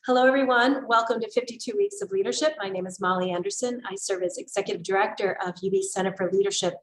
Hello, everyone. Welcome to 52 Weeks of Leadership. My name is Molly Anderson. I serve as Executive Director of UB Center for Leadership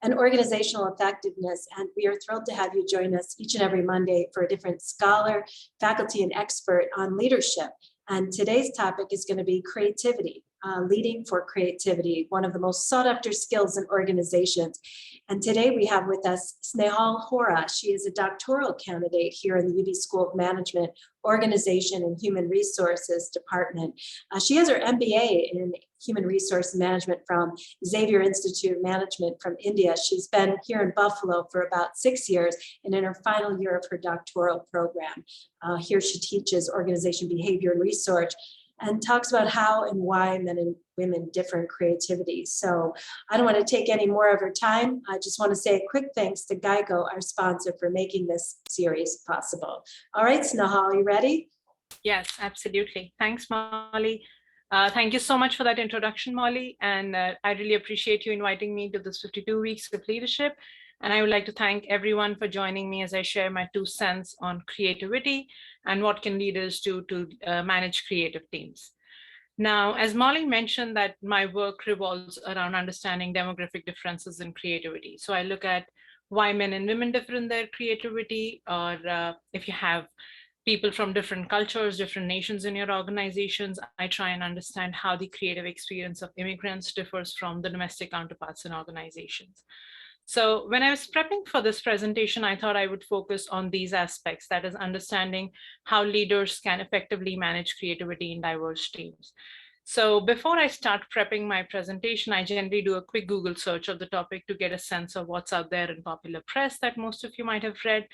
and Organizational Effectiveness, and we are thrilled to have you join us each and every Monday for a different scholar, faculty, and expert on leadership. And today's topic is going to be creativity, leading for creativity, one of the most sought after skills in organizations. And today we have with us Snehal Hora. She is a doctoral candidate here in the UB School of Management, Organization and Human Resources Department. She has her MBA in Human Resource Management from Xavier Institute of Management from India. She's been here in Buffalo for about 6 years and in her final year of her doctoral program. Here she teaches organization behavior and research and talks about how and why men and women differ in creativity. So I don't want to take any more of her time. I just want to say a quick thanks to Geico, our sponsor, for making this series possible. All right, Snehal, you ready? Yes, absolutely. Thanks, Molly. Thank you so much for that introduction, Molly. And I really appreciate you inviting me to this 52 Weeks of Leadership. And I would like to thank everyone for joining me as I share my 2 cents on creativity and what can leaders do to manage creative teams. Now, as Molly mentioned, that my work revolves around understanding demographic differences in creativity. So I look at why men and women differ in their creativity, or if you have people from different cultures, different nations in your organizations, I try and understand how the creative experience of immigrants differs from the domestic counterparts in organizations. So when I was prepping for this presentation, I thought I would focus on these aspects, that is understanding how leaders can effectively manage creativity in diverse teams. So before I start prepping my presentation, I generally do a quick Google search of the topic to get a sense of what's out there in popular press that most of you might have read,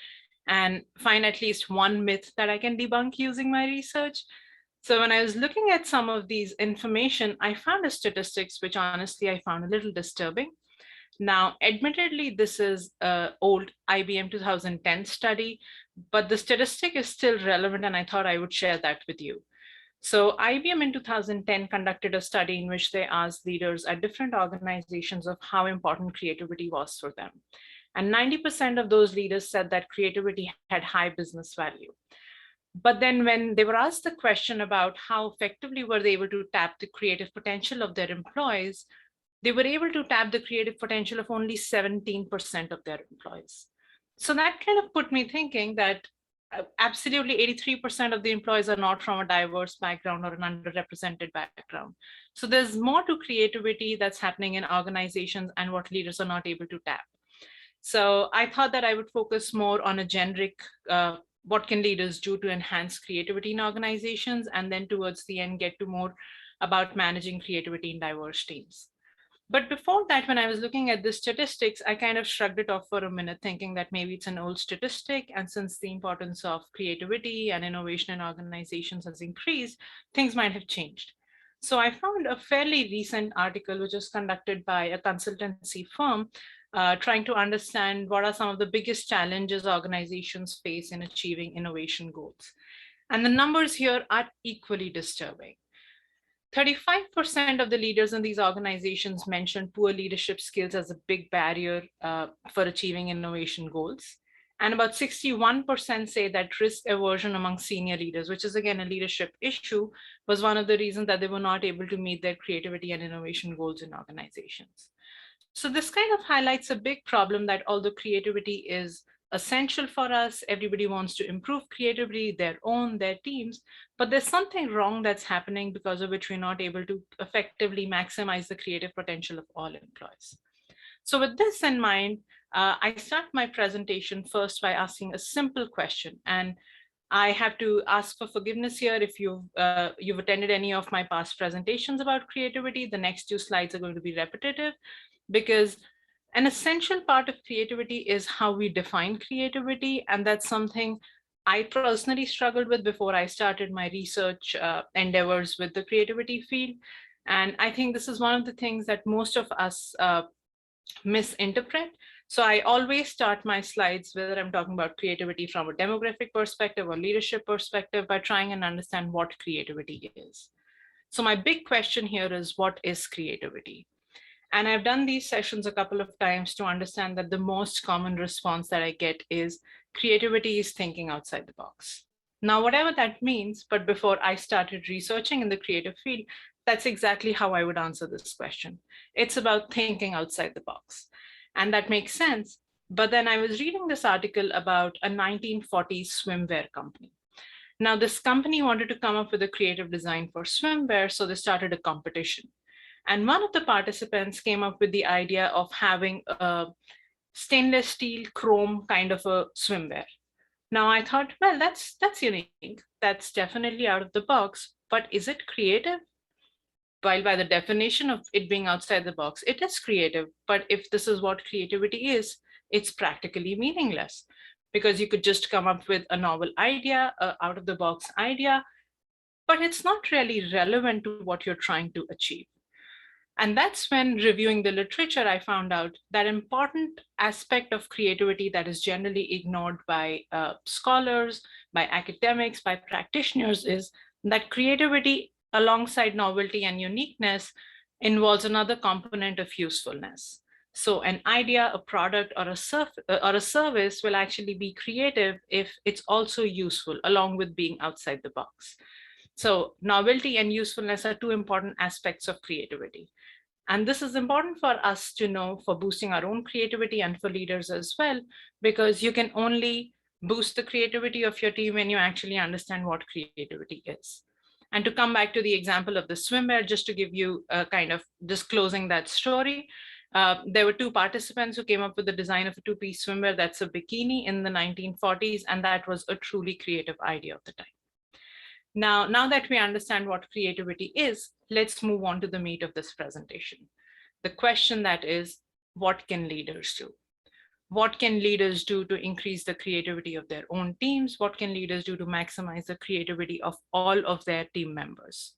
and find at least one myth that I can debunk using my research. So when I was looking at some of these information, I found a statistics which honestly I found a little disturbing. Now, admittedly, this is an old IBM 2010 study, but the statistic is still relevant, and I thought I would share that with you. So IBM in 2010 conducted a study in which they asked leaders at different organizations of how important creativity was for them. And 90% of those leaders said that creativity had high business value. But then when they were asked the question about how effectively were they able to tap the creative potential of their employees, they were able to tap the creative potential of only 17% of their employees. So that kind of put me thinking that absolutely 83% of the employees are not from a diverse background or an underrepresented background. So there's more to creativity that's happening in organizations and what leaders are not able to tap. So I thought that I would focus more on a generic, what can leaders do to enhance creativity in organizations, and then towards the end get to more about managing creativity in diverse teams. But before that, when I was looking at the statistics, I kind of shrugged it off for a minute, thinking that maybe it's an old statistic. And since the importance of creativity and innovation in organizations has increased, things might have changed. So I found a fairly recent article, which was conducted by a consultancy firm, trying to understand what are some of the biggest challenges organizations face in achieving innovation goals. And the numbers here are equally disturbing. 35% of the leaders in these organizations mentioned poor leadership skills as a big barrier for achieving innovation goals. And about 61% say that risk aversion among senior leaders, which is again a leadership issue, was one of the reasons that they were not able to meet their creativity and innovation goals in organizations. So this kind of highlights a big problem that although creativity is essential for us, everybody wants to improve creativity, their teams, but there's something wrong that's happening because of which we're not able to effectively maximize the creative potential of all employees. So with this in mind, I start my presentation first by asking a simple question. And I have to ask for forgiveness here if you've attended any of my past presentations about creativity. The next 2 slides are going to be repetitive, because an essential part of creativity is how we define creativity. And that's something I personally struggled with before I started my research endeavors with the creativity field. And I think this is one of the things that most of us misinterpret. So I always start my slides, whether I'm talking about creativity from a demographic perspective or leadership perspective, by trying and understand what creativity is. So my big question here is, what is creativity? And I've done these sessions a couple of times to understand that the most common response that I get is creativity is thinking outside the box. Now, whatever that means, but before I started researching in the creative field, that's exactly how I would answer this question. It's about thinking outside the box. And that makes sense. But then I was reading this article about a 1940s swimwear company. Now, this company wanted to come up with a creative design for swimwear, so they started a competition. And one of the participants came up with the idea of having a stainless steel chrome kind of a swimwear. Now I thought, well, that's unique. That's definitely out of the box, but is it creative? While by the definition of it being outside the box, it is creative. But if this is what creativity is, it's practically meaningless because you could just come up with a novel idea, out of the box idea, but it's not really relevant to what you're trying to achieve. And that's when reviewing the literature, I found out that important aspect of creativity that is generally ignored by scholars, by academics, by practitioners is that creativity alongside novelty and uniqueness involves another component of usefulness. So an idea, a product, or a service will actually be creative if it's also useful along with being outside the box. So novelty and usefulness are two important aspects of creativity. And this is important for us to know for boosting our own creativity and for leaders as well, because you can only boost the creativity of your team when you actually understand what creativity is. And to come back to the example of the swimwear, just to give you a kind of disclosing that story, there were two participants who came up with the design of a two-piece swimwear that's a bikini in the 1940s, and that was a truly creative idea of the time. Now that we understand what creativity is, let's move on to the meat of this presentation. The question that is, what can leaders do? What can leaders do to increase the creativity of their own teams? What can leaders do to maximize the creativity of all of their team members?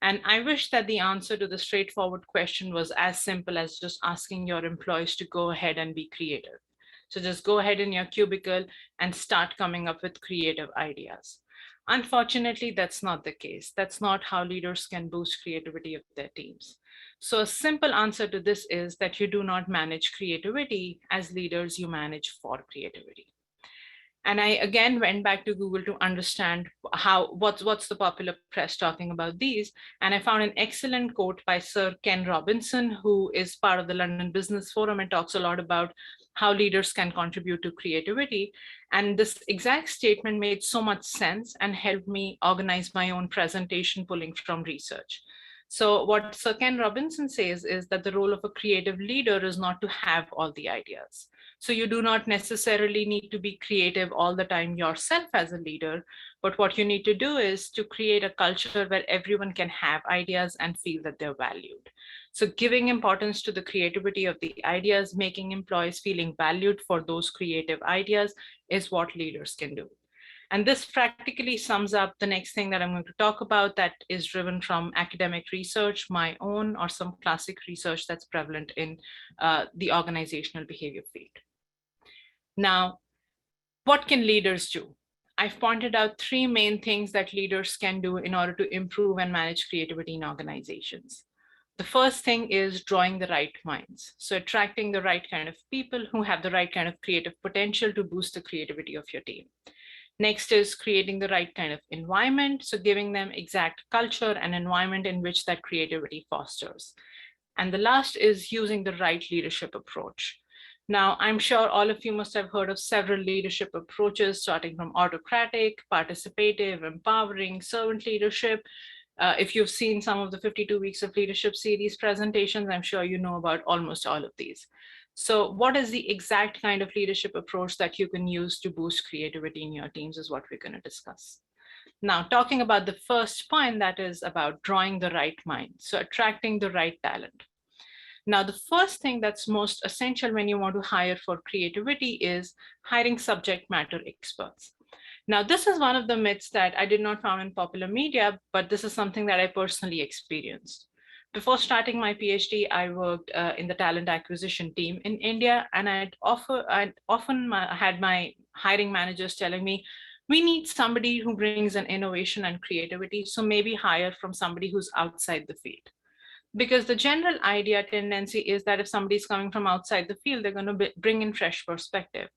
And I wish that the answer to the straightforward question was as simple as just asking your employees to go ahead and be creative. So just go ahead in your cubicle and start coming up with creative ideas. Unfortunately, that's not the case. That's not how leaders can boost creativity of their teams. So a simple answer to this is that you do not manage creativity. As leaders, you manage for creativity. And I again went back to Google to understand what's the popular press talking about these. And I found an excellent quote by Sir Ken Robinson, who is part of the London Business Forum and talks a lot about how leaders can contribute to creativity. And this exact statement made so much sense and helped me organize my own presentation pulling from research. So what Sir Ken Robinson says is that the role of a creative leader is not to have all the ideas. So you do not necessarily need to be creative all the time yourself as a leader, but what you need to do is to create a culture where everyone can have ideas and feel that they're valued. So giving importance to the creativity of the ideas, making employees feeling valued for those creative ideas is what leaders can do. And this practically sums up the next thing that I'm going to talk about that is driven from academic research, my own, or some classic research that's prevalent in the organizational behavior field. Now, what can leaders do? I've pointed out three main things that leaders can do in order to improve and manage creativity in organizations. The first thing is drawing the right minds. So attracting the right kind of people who have the right kind of creative potential to boost the creativity of your team. Next is creating the right kind of environment. So giving them exact culture and environment in which that creativity fosters. And the last is using the right leadership approach. Now, I'm sure all of you must have heard of several leadership approaches, starting from autocratic, participative, empowering, servant leadership. If you've seen some of the 52 Weeks of Leadership series presentations, I'm sure you know about almost all of these. So what is the exact kind of leadership approach that you can use to boost creativity in your teams is what we're going to discuss. Now, talking about the first point, that is about drawing the right mind, so attracting the right talent. Now, the first thing that's most essential when you want to hire for creativity is hiring subject matter experts. Now, this is one of the myths that I did not find in popular media, but this is something that I personally experienced. Before starting my PhD, I worked in the talent acquisition team in India, and I'd often had my hiring managers telling me, we need somebody who brings an innovation and creativity, so maybe hire from somebody who's outside the field. Because the general idea tendency is that if somebody's coming from outside the field, they're going to bring in fresh perspective.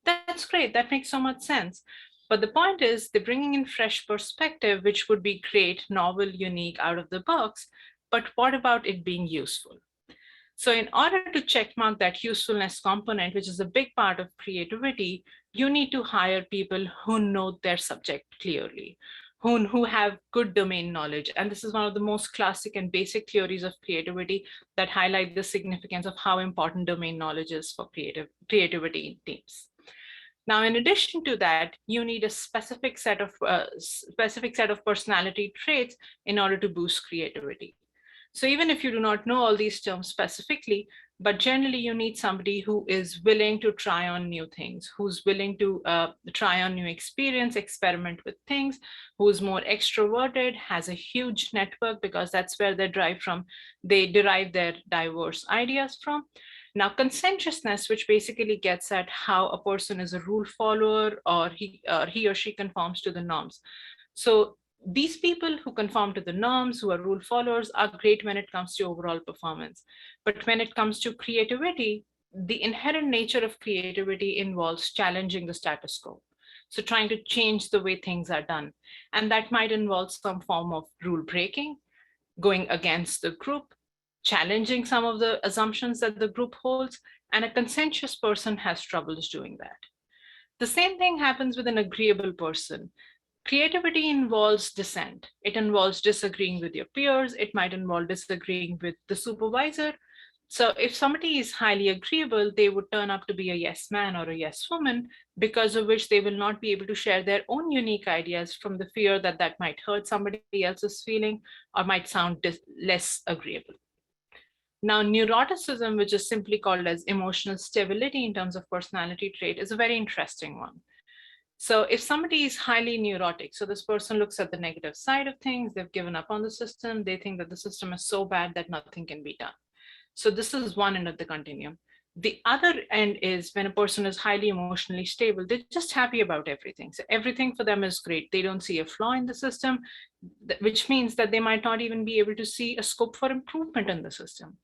That's great. That makes so much sense. But the point is they're bringing in fresh perspective, which would be great, novel, unique, out of the box. But what about it being useful? So in order to checkmark that usefulness component, which is a big part of creativity, you need to hire people who know their subject clearly, who have good domain knowledge. And this is one of the most classic and basic theories of creativity that highlight the significance of how important domain knowledge is for creativity in teams. Now, in addition to that, you need a specific set of personality traits in order to boost creativity. So even if you do not know all these terms specifically, but generally you need somebody who is willing to try on new things, who's willing to try on new experience, experiment with things, who's more extroverted, has a huge network, because that's where they derive their diverse ideas from. Now, conscientiousness, which basically gets at how a person is a rule follower, or he or she conforms to the norms. So these people who conform to the norms, who are rule followers, are great when it comes to overall performance. But when it comes to creativity, the inherent nature of creativity involves challenging the status quo. So trying to change the way things are done. And that might involve some form of rule breaking, going against the group, challenging some of the assumptions that the group holds, and a conscientious person has troubles doing that. The same thing happens with an agreeable person. Creativity involves dissent. It involves disagreeing with your peers. It might involve disagreeing with the supervisor. So if somebody is highly agreeable, they would turn up to be a yes man or a yes woman, because of which they will not be able to share their own unique ideas from the fear that that might hurt somebody else's feeling or might sound less agreeable. Now, neuroticism, which is simply called as emotional stability in terms of personality trait, is a very interesting one. So if somebody is highly neurotic, so this person looks at the negative side of things, they've given up on the system, they think that the system is so bad that nothing can be done. So this is one end of the continuum. The other end is when a person is highly emotionally stable, they're just happy about everything. So everything for them is great. They don't see a flaw in the system, which means that they might not even be able to see a scope for improvement in the system.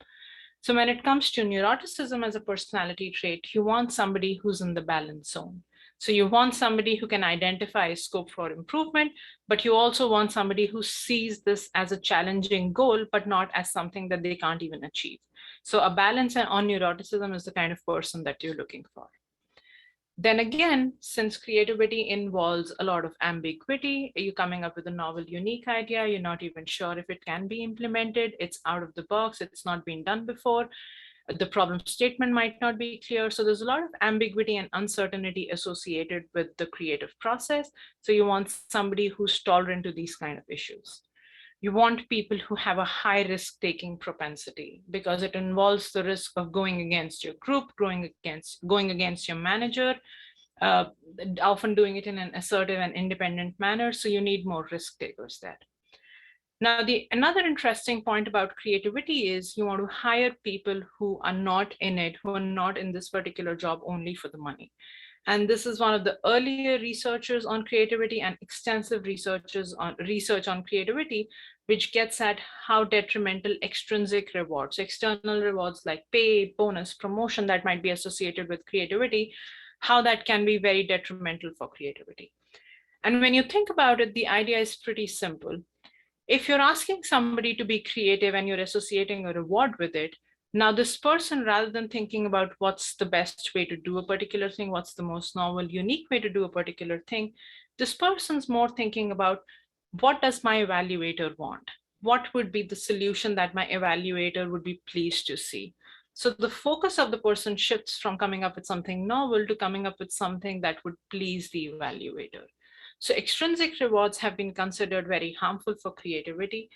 So when it comes to neuroticism as a personality trait, you want somebody who's in the balance zone. So you want somebody who can identify a scope for improvement, but you also want somebody who sees this as a challenging goal, but not as something that they can't even achieve. So a balance on neuroticism is the kind of person that you're looking for. Then again, since creativity involves a lot of ambiguity, you're coming up with a novel, unique idea, you're not even sure if it can be implemented, it's out of the box, it's not been done before, the problem statement might not be clear. So there's a lot of ambiguity and uncertainty associated with the creative process. So you want somebody who's tolerant to these kind of issues. You want people who have a high risk taking propensity, because it involves the risk of going against your group, going against your manager, often doing it in an assertive and independent manner. So you need more risk takers there. Now, another interesting point about creativity is you want to hire people who are not in it, who are not in this particular job only for the money. And this is one of the earlier researchers on creativity and extensive research on creativity, which gets at how detrimental extrinsic rewards, external rewards like pay, bonus, promotion that might be associated with creativity, how that can be very detrimental for creativity. And when you think about it, the idea is pretty simple. If you're asking somebody to be creative and you're associating a reward with it, now this person, rather than thinking about what's the best way to do a particular thing, what's the most novel, unique way to do a particular thing, this person's more thinking about, what does my evaluator want? What would be the solution that my evaluator would be pleased to see? So the focus of the person shifts from coming up with something novel to coming up with something that would please the evaluator. So extrinsic rewards have been considered very harmful for creativity.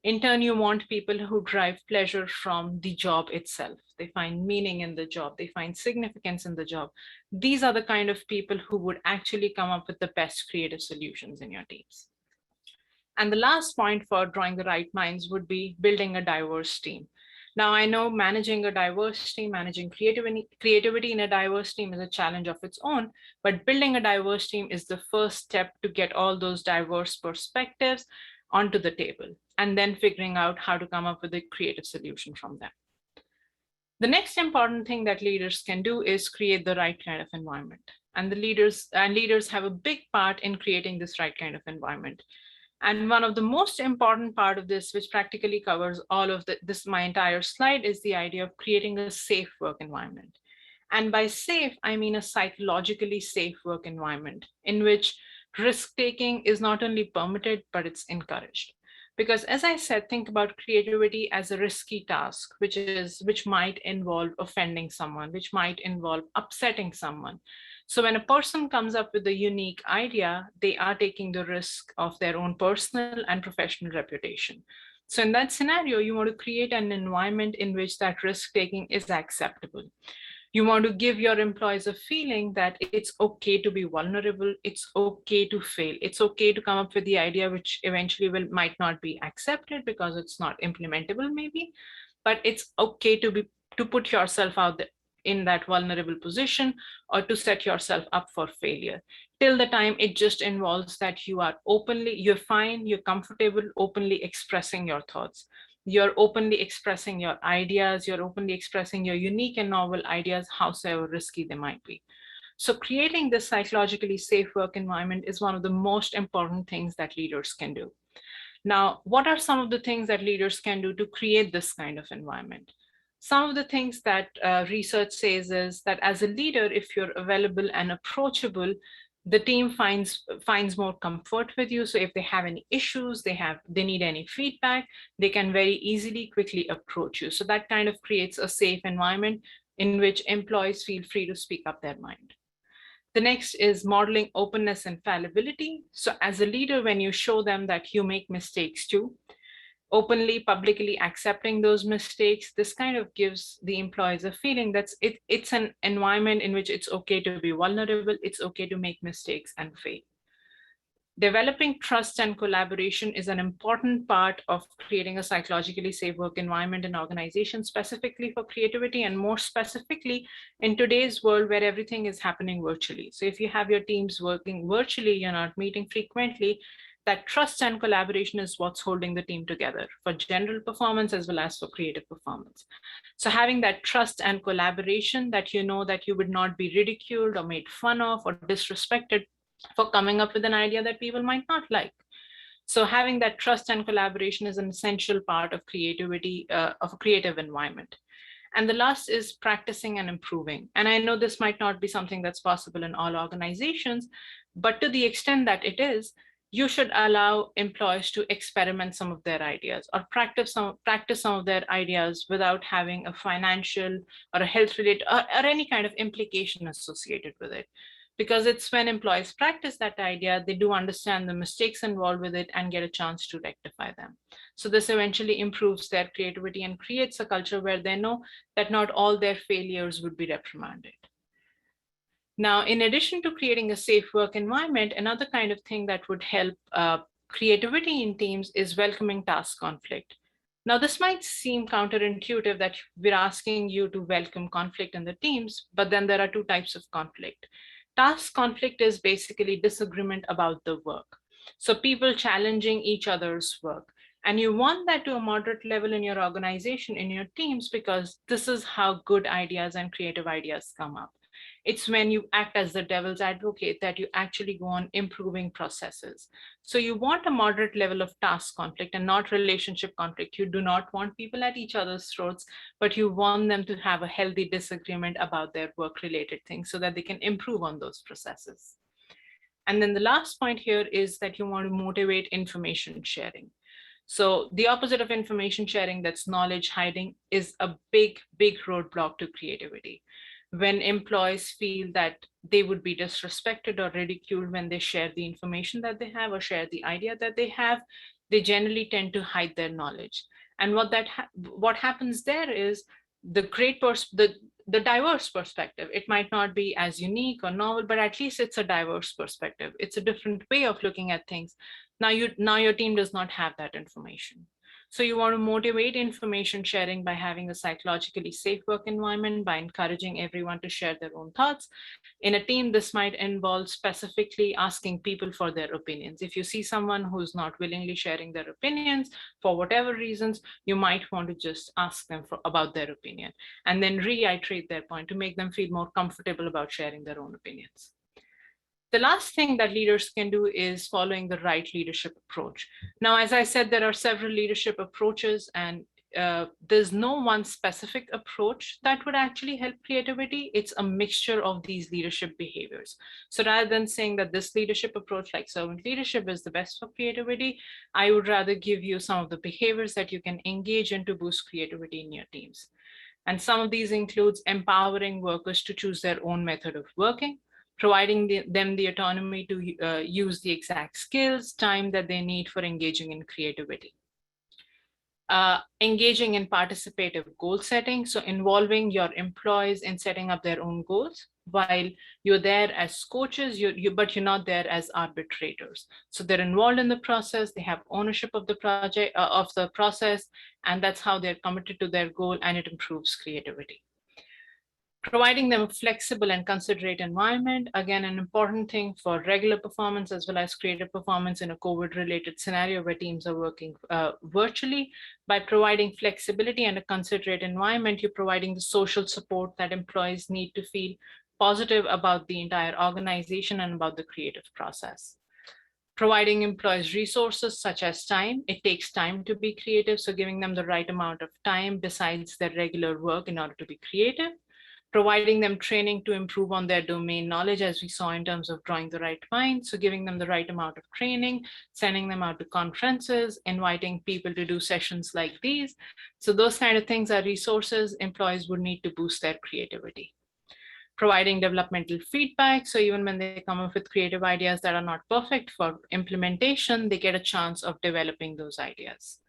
In turn, you want people who derive pleasure from the job itself. They find meaning in the job. They find significance in the job. These are the kind of people who would actually come up with the best creative solutions in your teams. And the last point for drawing the right minds would be building a diverse team. Now, I know managing a diverse team, managing creativity in a diverse team is a challenge of its own, but building a diverse team is the first step to get all those diverse perspectives onto the table, and then figuring out how to come up with a creative solution from them. The next important thing that leaders can do is create the right kind of environment. And the leaders have a big part in creating this right kind of environment. And one of the most important part of this, which practically covers all of this, my entire slide, is the idea of creating a safe work environment. And by safe, I mean a psychologically safe work environment in which risk-taking is not only permitted, but it's encouraged. Because as I said, think about creativity as a risky task, which might involve offending someone, which might involve upsetting someone. So when a person comes up with a unique idea, they are taking the risk of their own personal and professional reputation. So in that scenario, you want to create an environment in which that risk-taking is acceptable. You want to give your employees a feeling that it's okay to be vulnerable, it's okay to fail, it's okay to come up with the idea which eventually might not be accepted because it's not implementable maybe, but it's okay to put yourself out there in that vulnerable position or to set yourself up for failure. Till the time it just involves that you're fine, you're comfortable openly expressing your thoughts. You're openly expressing your ideas, you're openly expressing your unique and novel ideas, howsoever risky they might be. So creating this psychologically safe work environment is one of the most important things that leaders can do. Now, what are some of the things that leaders can do to create this kind of environment? Some of the things that research says is that as a leader, if you're available and approachable, the team finds more comfort with you. So if they have any issues, they need any feedback, they can very easily, quickly approach you. So that kind of creates a safe environment in which employees feel free to speak up their mind. The next is modeling openness and fallibility. So as a leader, when you show them that you make mistakes too, openly, publicly accepting those mistakes, this kind of gives the employees a feeling that it's an environment in which it's okay to be vulnerable, it's okay to make mistakes and fail. Developing trust and collaboration is an important part of creating a psychologically safe work environment in organizations, specifically for creativity and more specifically in today's world where everything is happening virtually. So if you have your teams working virtually, you're not meeting frequently, that trust and collaboration is what's holding the team together for general performance as well as for creative performance. So having that trust and collaboration that you know that you would not be ridiculed or made fun of or disrespected for coming up with an idea that people might not like. So having that trust and collaboration is an essential part of creativity, of a creative environment. And the last is practicing and improving. And I know this might not be something that's possible in all organizations, but to the extent that it is, you should allow employees to experiment some of their ideas or practice some of their ideas without having a financial or a health related or any kind of implication associated with it. Because it's when employees practice that idea, they do understand the mistakes involved with it and get a chance to rectify them. So this eventually improves their creativity and creates a culture where they know that not all their failures would be reprimanded. Now, in addition to creating a safe work environment, another kind of thing that would help creativity in teams is welcoming task conflict. Now, this might seem counterintuitive that we're asking you to welcome conflict in the teams, but then there are two types of conflict. Task conflict is basically disagreement about the work. So people challenging each other's work. And you want that to a moderate level in your organization, in your teams, because this is how good ideas and creative ideas come up. It's when you act as the devil's advocate that you actually go on improving processes. So you want a moderate level of task conflict and not relationship conflict. You do not want people at each other's throats, but you want them to have a healthy disagreement about their work-related things so that they can improve on those processes. And then the last point here is that you want to motivate information sharing. So the opposite of information sharing, that's knowledge hiding, is a big, big roadblock to creativity. When employees feel that they would be disrespected or ridiculed when they share the information that they have or share the idea that they have, they generally tend to hide their knowledge. And what happens there is the diverse perspective. It might not be as unique or novel, but at least it's a diverse perspective. It's a different way of looking at things. Now your team does not have that information. So you want to motivate information sharing by having a psychologically safe work environment, by encouraging everyone to share their own thoughts. In a team, this might involve specifically asking people for their opinions. If you see someone who's not willingly sharing their opinions for whatever reasons, you might want to just ask them about their opinion and then reiterate their point to make them feel more comfortable about sharing their own opinions. The last thing that leaders can do is following the right leadership approach. Now, as I said, there are several leadership approaches, and there's no one specific approach that would actually help creativity. It's a mixture of these leadership behaviors. So rather than saying that this leadership approach, like servant leadership, is the best for creativity, I would rather give you some of the behaviors that you can engage in to boost creativity in your teams. And some of these includes empowering workers to choose their own method of working, providing them the autonomy to use the exact skills, time that they need for engaging in creativity. Engaging in participative goal setting, so involving your employees in setting up their own goals while you're there as coaches, but you're not there as arbitrators. So they're involved in the process, they have ownership of the project, of the process, and that's how they're committed to their goal, and it improves creativity. Providing them a flexible and considerate environment, again, an important thing for regular performance as well as creative performance in a COVID-related scenario where teams are working virtually. By providing flexibility and a considerate environment, you're providing the social support that employees need to feel positive about the entire organization and about the creative process. Providing employees resources such as time. It takes time to be creative, so giving them the right amount of time besides their regular work in order to be creative. Providing them training to improve on their domain knowledge, as we saw in terms of drawing the right mind. So giving them the right amount of training, sending them out to conferences, inviting people to do sessions like these. So those kind of things are resources employees would need to boost their creativity. Providing developmental feedback. So even when they come up with creative ideas that are not perfect for implementation, they get a chance of developing those ideas.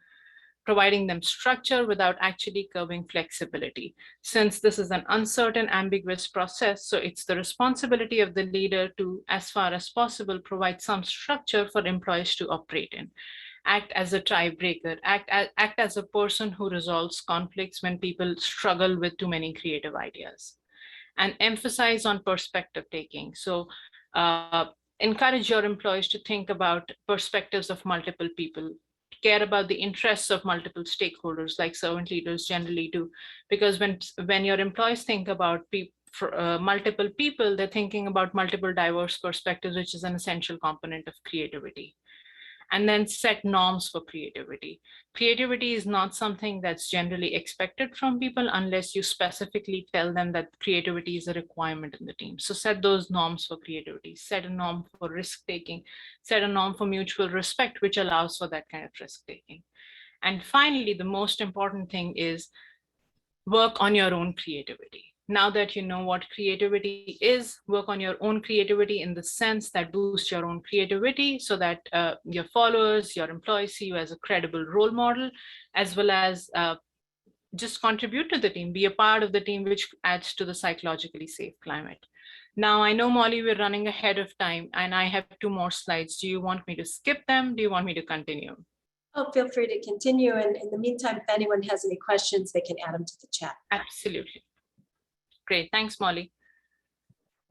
Providing them structure without actually curbing flexibility. Since this is an uncertain, ambiguous process, so it's the responsibility of the leader to, as far as possible, provide some structure for employees to operate in. Act as a tiebreaker, act as a person who resolves conflicts when people struggle with too many creative ideas. And emphasize on perspective taking. So encourage your employees to think about perspectives of multiple people, care about the interests of multiple stakeholders, like servant leaders generally do, because when your employees think about multiple people, they're thinking about multiple diverse perspectives, which is an essential component of creativity. And then set norms for creativity. Creativity is not something that's generally expected from people unless you specifically tell them that creativity is a requirement in the team. So set those norms for creativity, set a norm for risk-taking, set a norm for mutual respect, which allows for that kind of risk-taking. And finally, the most important thing is work on your own creativity. Now that you know what creativity is, work on your own creativity in the sense that boost your own creativity so that your followers, your employees see you as a credible role model, as well as just contribute to the team, be a part of the team, which adds to the psychologically safe climate. Now, I know, Molly, we're running ahead of time and I have 2 more slides. Do you want me to skip them? Do you want me to continue? Oh, feel free to continue. And in the meantime, if anyone has any questions, they can add them to the chat. Absolutely. Great, thanks, Molly.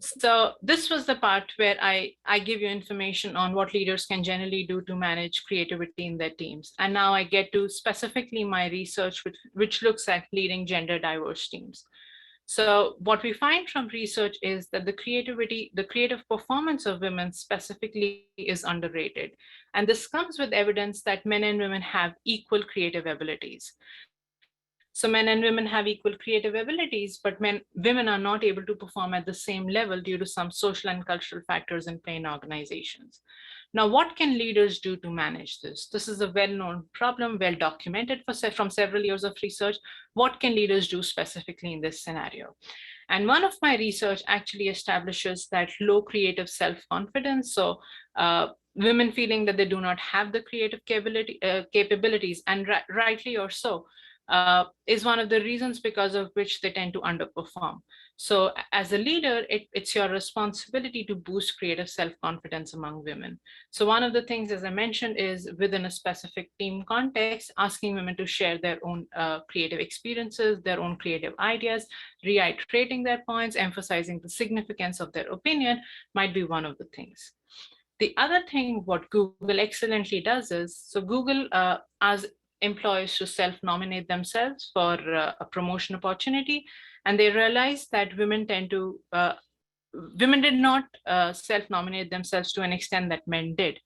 So this was the part where I give you information on what leaders can generally do to manage creativity in their teams. And now I get to specifically my research, which looks at leading gender diverse teams. So what we find from research is that the creative performance of women specifically is underrated. And this comes with evidence that men and women have equal creative abilities. So men and women have equal creative abilities, but women are not able to perform at the same level due to some social and cultural factors in play in organizations. Now, what can leaders do to manage this? This is a well-known problem, well documented from several years of research. What can leaders do specifically in this scenario? And one of my research actually establishes that low creative self-confidence, so women feeling that they do not have the creative capabilities, and rightly or so, is one of the reasons because of which they tend to underperform. So as a leader, it's your responsibility to boost creative self-confidence among women. So one of the things, as I mentioned, is within a specific team context, asking women to share their own creative experiences, their own creative ideas, reiterating their points, emphasizing the significance of their opinion might be one of the things. The other thing what Google excellently does is, so Google as employees to self-nominate themselves for a promotion opportunity, and they realize that women tend to women did not self-nominate themselves to an extent that men did.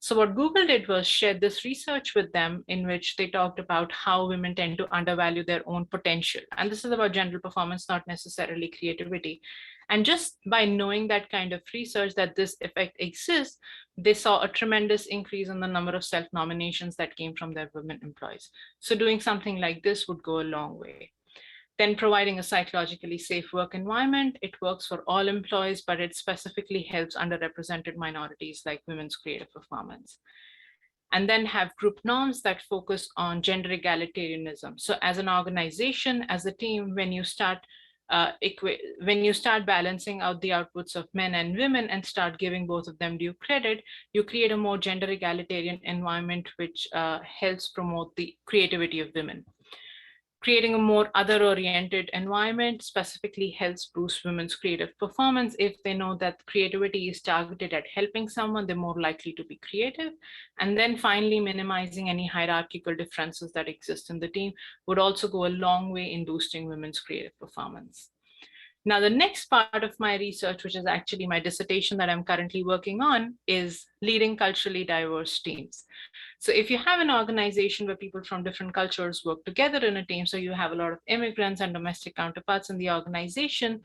So what Google did was share this research with them in which they talked about how women tend to undervalue their own potential. And this is about general performance, not necessarily creativity. And just by knowing that kind of research, that this effect exists, they saw a tremendous increase in the number of self-nominations that came from their women employees. So doing something like this would go a long way. Then providing a psychologically safe work environment. It works for all employees, but it specifically helps underrepresented minorities like women's creative performance. And then have group norms that focus on gender egalitarianism. So as an organization, as a team, when you start balancing out the outputs of men and women and start giving both of them due credit, you create a more gender egalitarian environment, which helps promote the creativity of women. Creating a more other-oriented environment specifically helps boost women's creative performance. If they know that creativity is targeted at helping someone, they're more likely to be creative. And then finally, minimizing any hierarchical differences that exist in the team would also go a long way in boosting women's creative performance. Now, the next part of my research, which is actually my dissertation that I'm currently working on, is leading culturally diverse teams. So if you have an organization where people from different cultures work together in a team, so you have a lot of immigrants and domestic counterparts in the organization,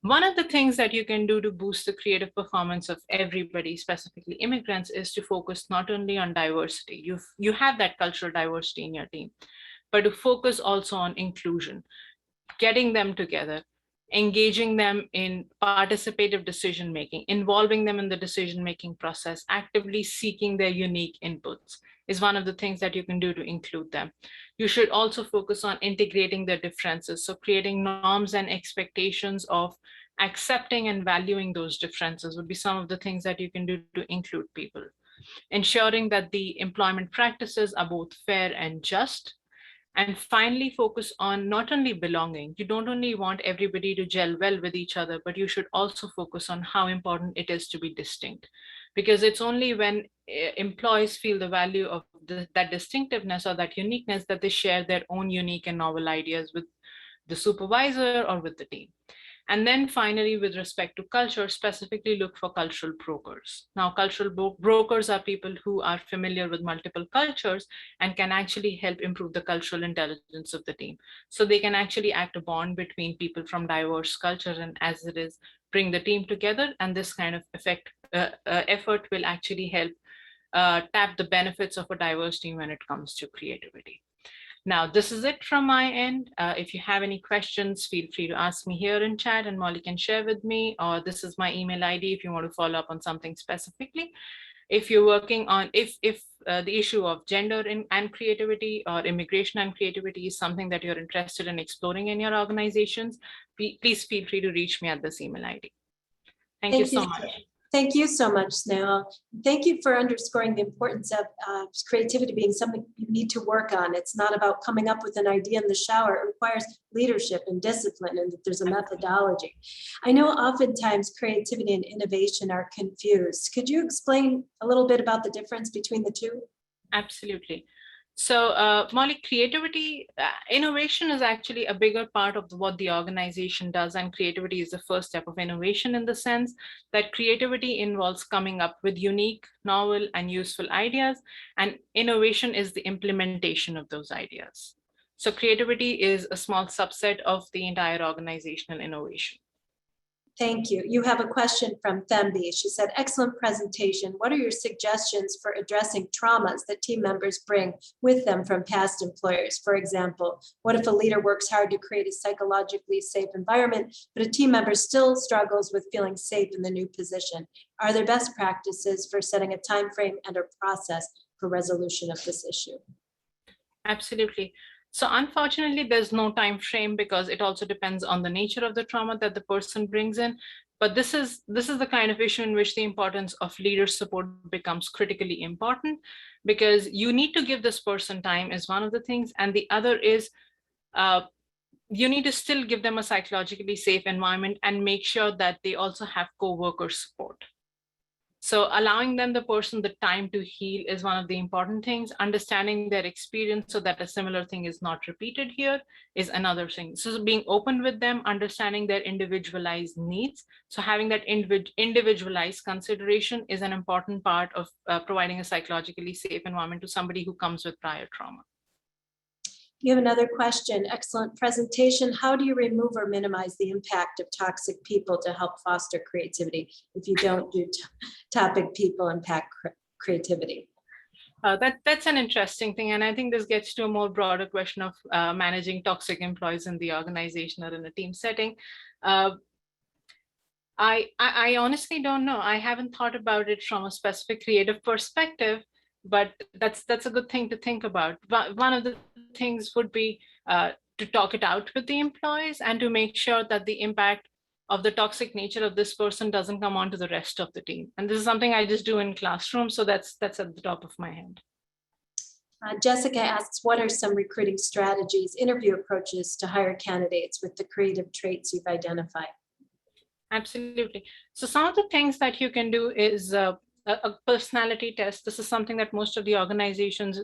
one of the things that you can do to boost the creative performance of everybody, specifically immigrants, is to focus not only on diversity. You have that cultural diversity in your team, but to focus also on inclusion, getting them together, engaging them in participative decision-making, involving them in the decision-making process, actively seeking their unique inputs is one of the things that you can do to include them. You should also focus on integrating their differences. So creating norms and expectations of accepting and valuing those differences would be some of the things that you can do to include people. Ensuring that the employment practices are both fair and just. And finally, focus on not only belonging. You don't only want everybody to gel well with each other, but you should also focus on how important it is to be distinct. Because it's only when employees feel the value of that distinctiveness or that uniqueness that they share their own unique and novel ideas with the supervisor or with the team. And then finally, with respect to culture, specifically look for cultural brokers. Now, cultural brokers are people who are familiar with multiple cultures and can actually help improve the cultural intelligence of the team. So they can actually act a bond between people from diverse cultures, and as it is, bring the team together. And this kind of effort will actually help tap the benefits of a diverse team when it comes to creativity. Now, this is it from my end. If you have any questions, feel free to ask me here in chat and Molly can share with me, or this is my email ID if you want to follow up on something specifically. If you're working on, if the issue of gender and creativity or immigration and creativity is something that you're interested in exploring in your organizations, please feel free to reach me at this email ID. Thank you so much. Thank you so much, Snehal. Thank you for underscoring the importance of creativity being something you need to work on. It's not about coming up with an idea in the shower. It requires leadership and discipline, and that there's a methodology. I know oftentimes creativity and innovation are confused. Could you explain a little bit about the difference between the two? Absolutely. So Molly, creativity, innovation is actually a bigger part of what the organization does, and creativity is the first step of innovation in the sense that creativity involves coming up with unique, novel, and useful ideas, and innovation is the implementation of those ideas. So creativity is a small subset of the entire organizational innovation. Thank you. You have a question from Thembi. She said, excellent presentation. What are your suggestions for addressing traumas that team members bring with them from past employers? For example, what if a leader works hard to create a psychologically safe environment, but a team member still struggles with feeling safe in the new position? Are there best practices for setting a time frame and a process for resolution of this issue? Absolutely. So unfortunately, there's no time frame because it also depends on the nature of the trauma that the person brings in. But this is the kind of issue in which the importance of leader support becomes critically important, because you need to give this person time is one of the things. And the other is you need to still give them a psychologically safe environment and make sure that they also have co-worker support. So allowing them, the person, the time to heal is one of the important things. Understanding their experience so that a similar thing is not repeated here is another thing. So being open with them, understanding their individualized needs. So having that individualized consideration is an important part of providing a psychologically safe environment to somebody who comes with prior trauma. You have another question. Excellent presentation. How do you remove or minimize the impact of toxic people to help foster creativity? If you don't do topic people impact creativity. That's an interesting thing. And I think this gets to a more broader question of managing toxic employees in the organization or in a team setting. I honestly don't know. I haven't thought about it from a specific creative perspective, but that's a good thing to think about. But one of the things would be to talk it out with the employees and to make sure that the impact of the toxic nature of this person doesn't come on to the rest of the team. And this is something I just do in classrooms, so that's at the top of my head. Jessica asks, what are some recruiting strategies, interview approaches to hire candidates with the creative traits you've identified? Absolutely. So some of the things that you can do is a personality test. This is something that most of the organizations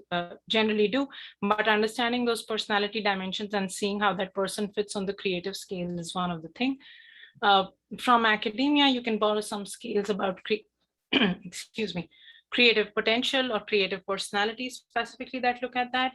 generally do, but understanding those personality dimensions and seeing how that person fits on the creative scale is one of the things. From academia, you can borrow some skills about excuse me, creative potential or creative personality specifically that look at that.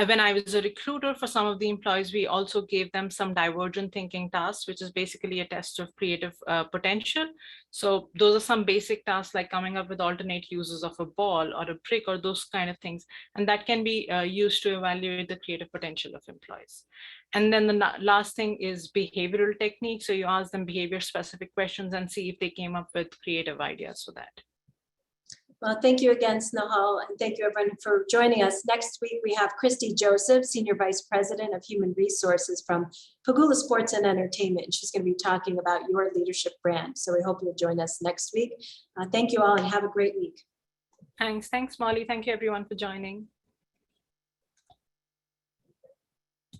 When I was a recruiter for some of the employees, we also gave them some divergent thinking tasks, which is basically a test of creative potential. So those are some basic tasks like coming up with alternate uses of a ball or a brick or those kind of things. And that can be used to evaluate the creative potential of employees. And then the last thing is behavioral techniques. So you ask them behavior specific questions and see if they came up with creative ideas for that. Well, thank you again, Snehal, and thank you everyone for joining us. Next week, we have Christy Joseph, Senior Vice President of Human Resources from Pegula Sports and Entertainment. She's going to be talking about your leadership brand. So we hope you'll join us next week. Thank you all and have a great week. Thanks, Molly. Thank you everyone for joining.